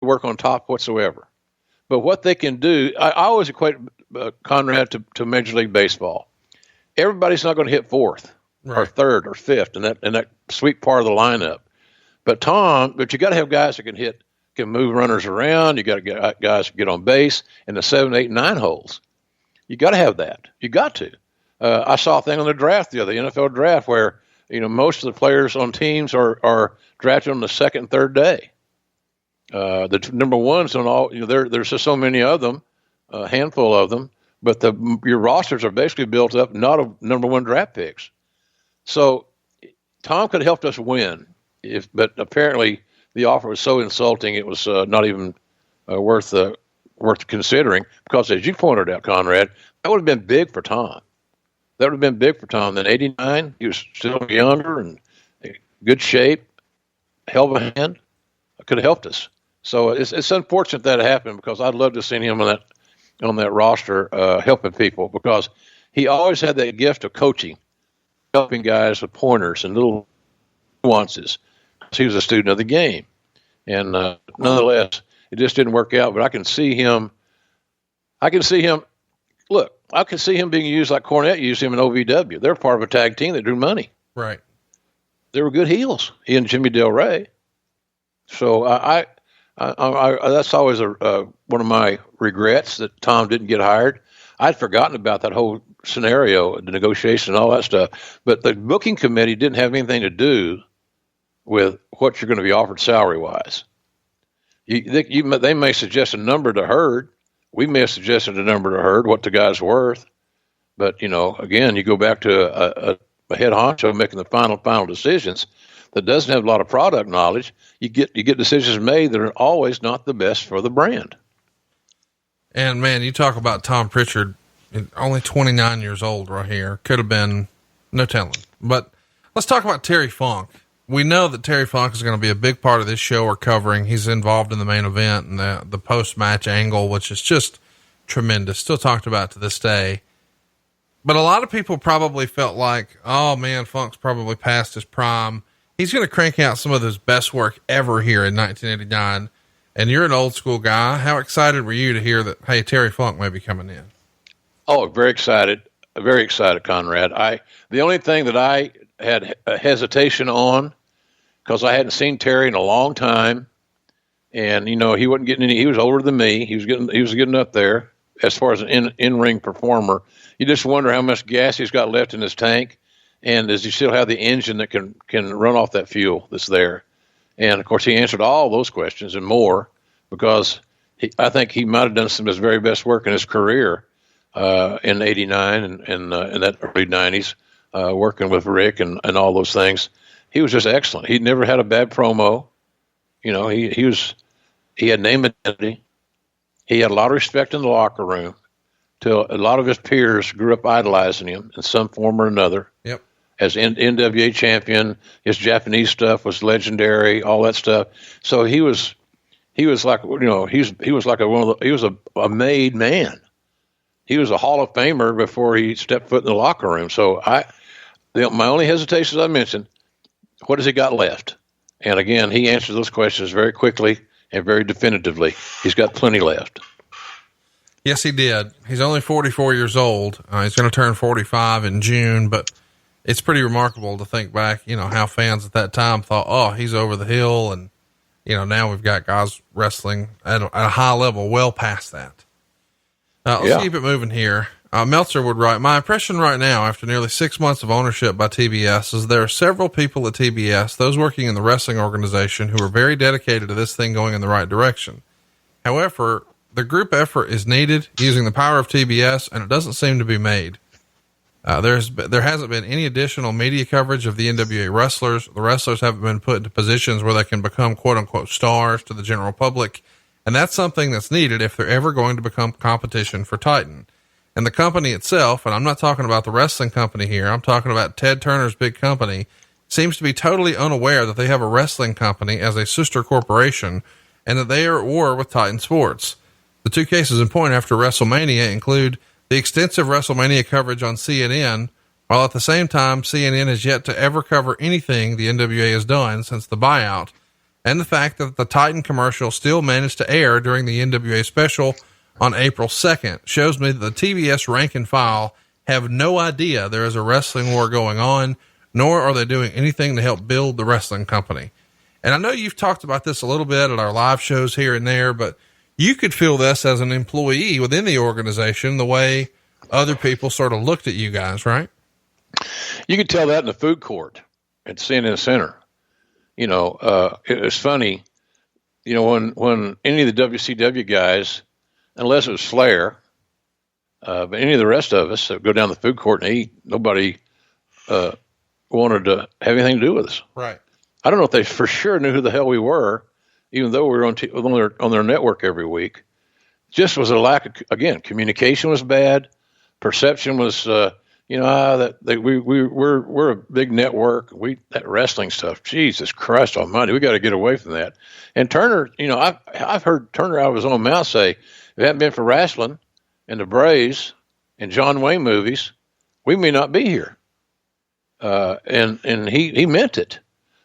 work on top whatsoever. But what they can do, I always equate Conrad to Major League Baseball. Everybody's not going to hit fourth or third or fifth in that sweet part of the lineup. But you got to have guys that can move runners around. You got to get guys that get on base in the 7, 8, 9 holes. You got to have that. You got to. I saw a thing on the draft the NFL draft where most of the players on teams are drafted on the second and third day. The number ones on all, there's just so many of them, a handful of them, but your rosters are basically built up not of number one draft picks. So Tom could have helped us win, but apparently the offer was so insulting it was not even worth considering. Because as you pointed out, Conrad, that would have been big for Tom. That would have been big for Tom. Then '89, he was still younger and in good shape, hell of a hand. Could have helped us. So it's unfortunate that it happened because I'd love to have seen him on that roster helping people because he always had that gift of coaching, helping guys with pointers and little nuances. He was a student of the game, and nonetheless, it just didn't work out. But I can see him. Look, I can see him being used like Cornette used him in OVW. They're part of a tag team that drew money. Right. They were good heels. He and Jimmy Del Rey. So I that's always one of my regrets that Tom didn't get hired. I'd forgotten about that whole scenario, the negotiation, and all that stuff. But the booking committee didn't have anything to do with what you're going to be offered salary wise. They may suggest a number to Hurd. We may have suggested a number to Hurd, what the guy's worth. But again, you go back to a head honcho making the final decisions that doesn't have a lot of product knowledge. You get decisions made that are always not the best for the brand. And man, you talk about Tom Pritchard, only 29 years old right here. Could have been no telling. But let's talk about Terry Funk. We know that Terry Funk is going to be a big part of this show we're covering. He's involved in the main event and the post-match angle, which is just tremendous. Still talked about to this day. But a lot of people probably felt like, oh man, Funk's probably past his prime. He's going to crank out some of his best work ever here in 1989. And you're an old school guy. How excited were you to hear that, hey, Terry Funk may be coming in? Oh, very excited, Conrad. The only thing that I had a hesitation on, because I hadn't seen Terry in a long time, and he wasn't getting any. He was older than me. He was getting up there as far as an in-ring performer. You just wonder how much gas he's got left in his tank. And does he still have the engine that can run off that fuel that's there? And of course, he answered all those questions and more because I think he might have done some of his very best work in his career in '89 and in that early '90s, working with Rick and all those things. He was just excellent. He never had a bad promo. He had name identity. He had a lot of respect in the locker room. Till a lot of his peers grew up idolizing him in some form or another. Yep. As NWA champion, his Japanese stuff was legendary, all that stuff. So he was like, he was like a made man. He was a Hall of Famer before he stepped foot in the locker room. So my only hesitation, as I mentioned, what has he got left? And again, he answered those questions very quickly and very definitively. He's got plenty left. Yes, he did. He's only 44 years old. He's going to turn 45 in June, but it's pretty remarkable to think back, how fans at that time thought, oh, he's over the hill. And, now we've got guys wrestling at a high level, well past that. Let's keep it moving here. Meltzer would write, my impression right now, after nearly 6 months of ownership by TBS, is there are several people at TBS, those working in the wrestling organization, who are very dedicated to this thing going in the right direction. However, the group effort is needed using the power of TBS, and it doesn't seem to be made. There hasn't been any additional media coverage of the NWA wrestlers. The wrestlers haven't been put into positions where they can become quote unquote stars to the general public. And that's something that's needed if they're ever going to become competition for Titan. And the company itself, and I'm not talking about the wrestling company here, I'm talking about Ted Turner's big company, seems to be totally unaware that they have a wrestling company as a sister corporation and that they are at war with Titan Sports. The two cases in point after WrestleMania include the extensive WrestleMania coverage on CNN, while at the same time CNN has yet to ever cover anything the NWA has done since the buyout, and the fact that the Titan commercial still managed to air during the NWA special on April 2nd shows me that the TBS rank and file have no idea there is a wrestling war going on, nor are they doing anything to help build the wrestling company. And I know you've talked about this a little bit at our live shows here and there, but you could feel this as an employee within the organization, the way other people sort of looked at you guys, right? You could tell that in the food court at CNN Center. You know, it was funny, you know, when any of the WCW guys, unless it was Flair, but any of the rest of us that go down the food court and eat, nobody wanted to have anything to do with us. Right. I don't know if they for sure knew who the hell we were, even though we were on their network every week. Just was a lack of, again, communication was bad. Perception was, we're a big network. That wrestling stuff, Jesus Christ Almighty, we got to get away from that. And Turner, you know, I've heard Turner out of his own mouth say, if it hadn't been for wrestling and the Braves and John Wayne movies, we may not be here. And he meant it.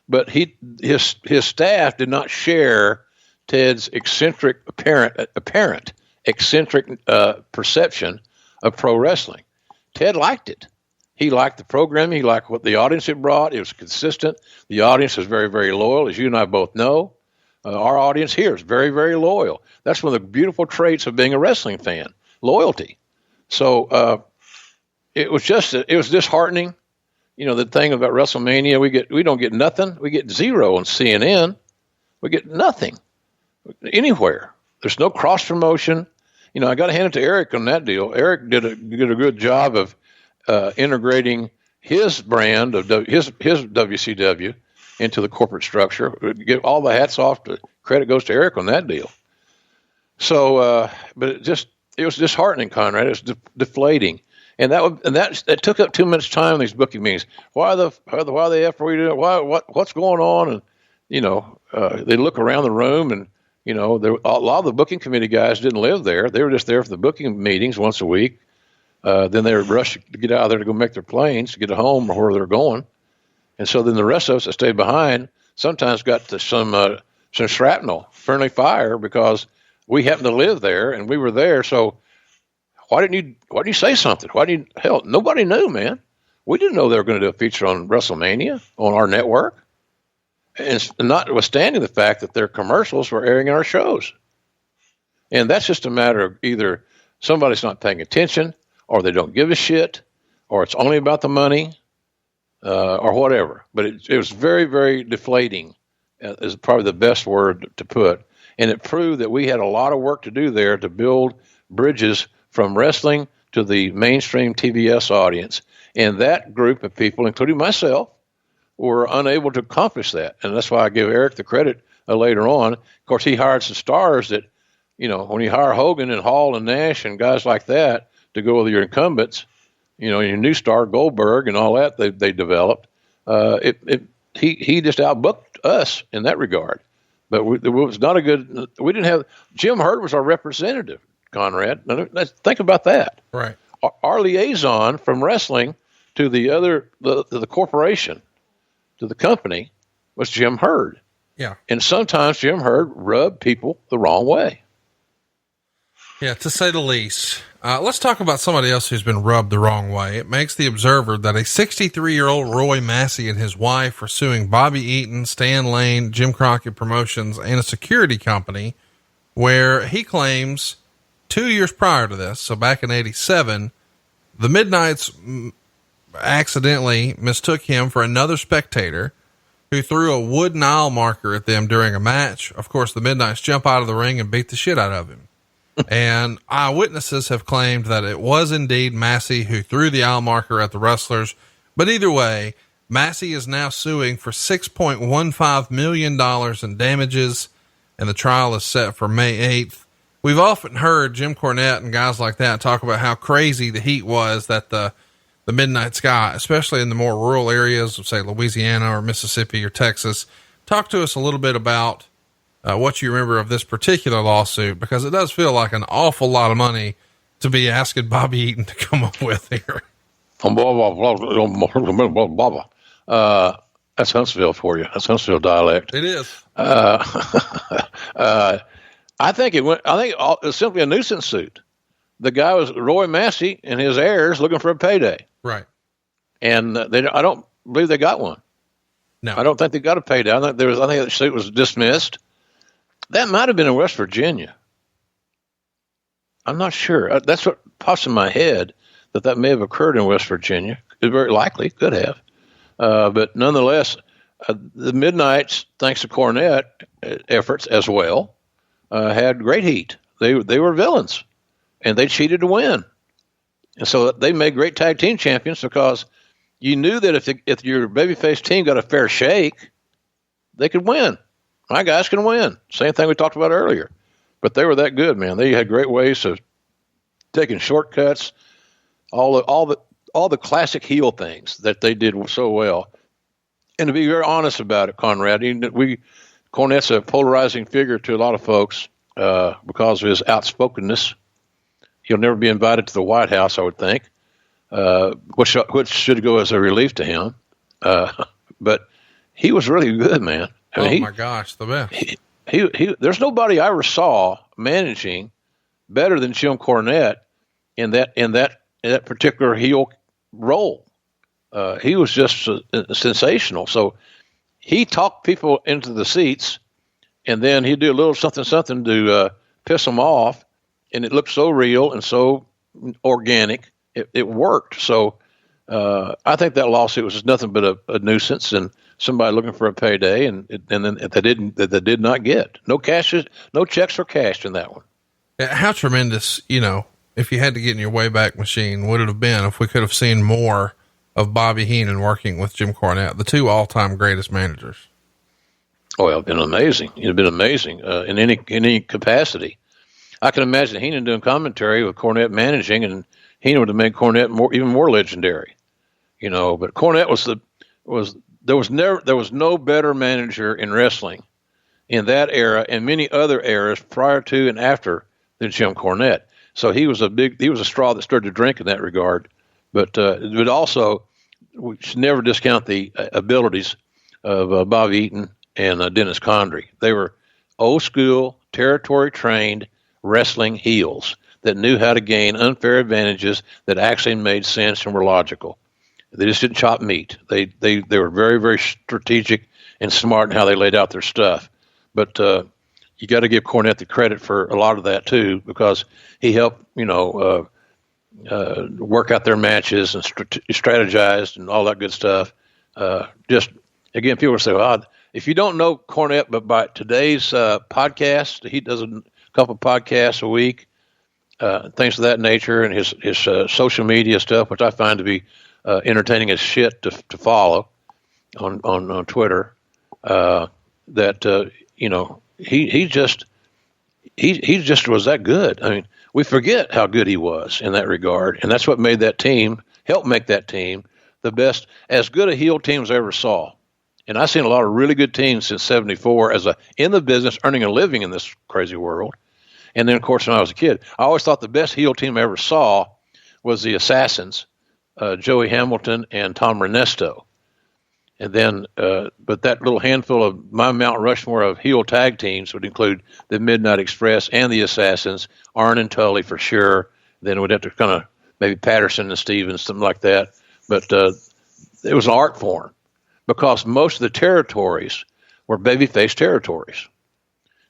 But his staff did not share Ted's apparent eccentric perception of pro wrestling. Ted liked it. He liked the programming. He liked what the audience had brought. It was consistent. The audience is very, very loyal, as you and I both know. Our audience here is very, very loyal. That's one of the beautiful traits of being a wrestling fan, loyalty. So it was disheartening. You know, the thing about WrestleMania, we don't get nothing. We get zero on CNN. We get nothing anywhere. There's no cross promotion. You know, I got to hand it to Eric on that deal. Eric did a good job of integrating his brand of his WCW into the corporate structure. Get all the hats off. Credit goes to Eric on that deal. So, but it was disheartening, Conrad. It was deflating. And that took up too much time in these booking meetings. Why the F are we doing? What's going on? And you know, they look around the room, and you know, a lot of the booking committee guys didn't live there. They were just there for the booking meetings once a week. Then they would rush to get out of there to go make their planes to get home or where they're going. And so then the rest of us that stayed behind sometimes got to some shrapnel, friendly fire, because we happened to live there and we were there. So why didn't you say something? Hell, nobody knew, man. We didn't know they were going to do a feature on WrestleMania on our network. And notwithstanding the fact that their commercials were airing in our shows. And that's just a matter of either somebody's not paying attention, or they don't give a shit, or it's only about the money, or whatever. But it was very, very deflating, is probably the best word to put. And it proved that we had a lot of work to do there to build bridges from wrestling to the mainstream TBS audience. And that group of people, including myself, were unable to accomplish that. And that's why I give Eric the credit later on. Of course, he hired some stars that, you know, when you hire Hogan and Hall and Nash and guys like that to go with your incumbents, you know, your new star Goldberg and all that they developed, he just outbooked us in that regard. But it was not a good. We didn't have Jim Hurt was our representative, Conrad. Now, let's think about that. Right. Our liaison from wrestling to the corporation, to the company, was Jim Hurd. Yeah. And sometimes Jim Hurd rubbed people the wrong way. Yeah, to say the least. Let's talk about somebody else who's been rubbed the wrong way. It makes the Observer that a 63-year-old Roy Massey and his wife are suing Bobby Eaton, Stan Lane, Jim Crockett Promotions, and a security company, where he claims 2 years prior to this, so back in 87, the Midnights accidentally mistook him for another spectator who threw a wooden aisle marker at them during a match. Of course, the Midnights jump out of the ring and beat the shit out of him. And eyewitnesses have claimed that it was indeed Massey who threw the aisle marker at the wrestlers. But either way, Massey is now suing for $6.15 million in damages, and the trial is set for May 8th. We've often heard Jim Cornette and guys like that talk about how crazy the heat was that the Midnights got, especially in the more rural areas of, say, Louisiana or Mississippi or Texas. Talk to us a little bit about what you remember of this particular lawsuit, because it does feel like an awful lot of money to be asking Bobby Eaton to come up with here. That's Huntsville for you. That's Huntsville dialect. It is. I think it was simply a nuisance suit. The guy was Roy Massey and his heirs looking for a payday. Right. And I don't believe they got one. No, I don't think they got a payday. I think the suit was dismissed. That might have been in West Virginia. I'm not sure. That's what pops in my head, that may have occurred in West Virginia. It very likely could have. But nonetheless, the Midnights, thanks to Cornette efforts as well, had great heat. They were villains, and they cheated to win. And so they made great tag team champions because you knew that if your babyface team got a fair shake, they could win. My guys can win. Same thing we talked about earlier. But they were that good, man. They had great ways of taking shortcuts, all the classic heel things that they did so well. And to be very honest about it, Conrad, Cornette's a polarizing figure to a lot of folks because of his outspokenness. He'll never be invited to the White House, I would think, which should go as a relief to him. But he was really good, man. I mean, my gosh, the best. There's nobody I ever saw managing better than Jim Cornette in that particular heel role. He was just sensational. So he talked people into the seats, and then he'd do a little something to piss them off, and it looked so real and so organic. It worked. So I think that lawsuit was just nothing but a nuisance and somebody looking for a payday, and then that they did not get. No checks were cashed in that one. How tremendous, if you had to get in your Wayback Machine, would it have been if we could have seen more of Bobby Heenan working with Jim Cornette, the two all-time greatest managers? Oh, it'd been amazing. It'd been amazing in any capacity. I can imagine Heenan doing commentary with Cornette managing, and Heenan would have made Cornette even more legendary. But Cornette there was no better manager in wrestling in that era and many other eras prior to and after than Jim Cornette. So he was a straw that stirred the drink in that regard. But also, we should never discount the abilities of Bob Eaton and Dennis Condrey. They were old school, territory trained wrestling heels that knew how to gain unfair advantages that actually made sense and were logical. They just didn't chop meat. They were very, very strategic and smart in how they laid out their stuff. But you got to give Cornette the credit for a lot of that too, because he helped work out their matches and strategized and all that good stuff. Just again, people say, "Well, if you don't know Cornette, but by today's podcast, he does a couple podcasts a week, things of that nature, and his social media stuff, which I find to be entertaining as shit to follow on Twitter. He just was that good. I mean, we forget how good he was in that regard, and that's what made that team, helped make that team the best, as good a heel team as I ever saw. And I've seen a lot of really good teams since '74 in the business, earning a living in this crazy world. And then, of course, when I was a kid, I always thought the best heel team I ever saw was the Assassins, Joey Hamilton and Tom Ernesto. And then, but that little handful of my Mount Rushmore of heel tag teams would include the Midnight Express and the Assassins, Arn and Tully for sure. Then we'd have to kind of maybe Patterson and Stevens, something like that. But it was an art form because most of the territories were babyface territories.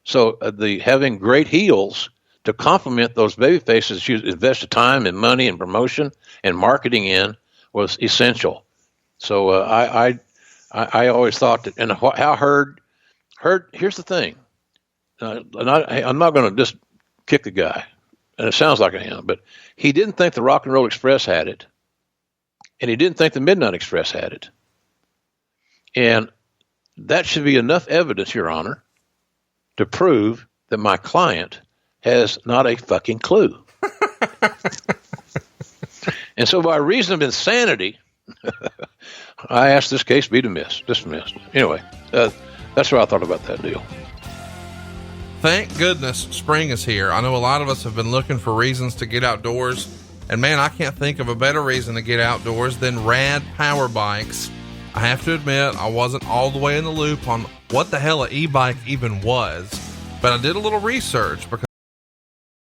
So having great heels to complement those babyfaces you invested time and money and promotion and marketing in was essential. So I always thought that, and how Hurd, here's the thing, and I'm not going to just kick the guy, and it sounds like I am, but he didn't think the Rock and Roll Express had it, and he didn't think the Midnight Express had it. And that should be enough evidence, Your Honor, to prove that my client has not a fucking clue. And so by reason of insanity, I asked this case be dismissed. Anyway, that's what I thought about that deal. Thank goodness spring is here. I know a lot of us have been looking for reasons to get outdoors, and man, I can't think of a better reason to get outdoors than rad power bikes. I have to admit, I wasn't all the way in the loop on what the hell an e-bike even was, but I did a little research because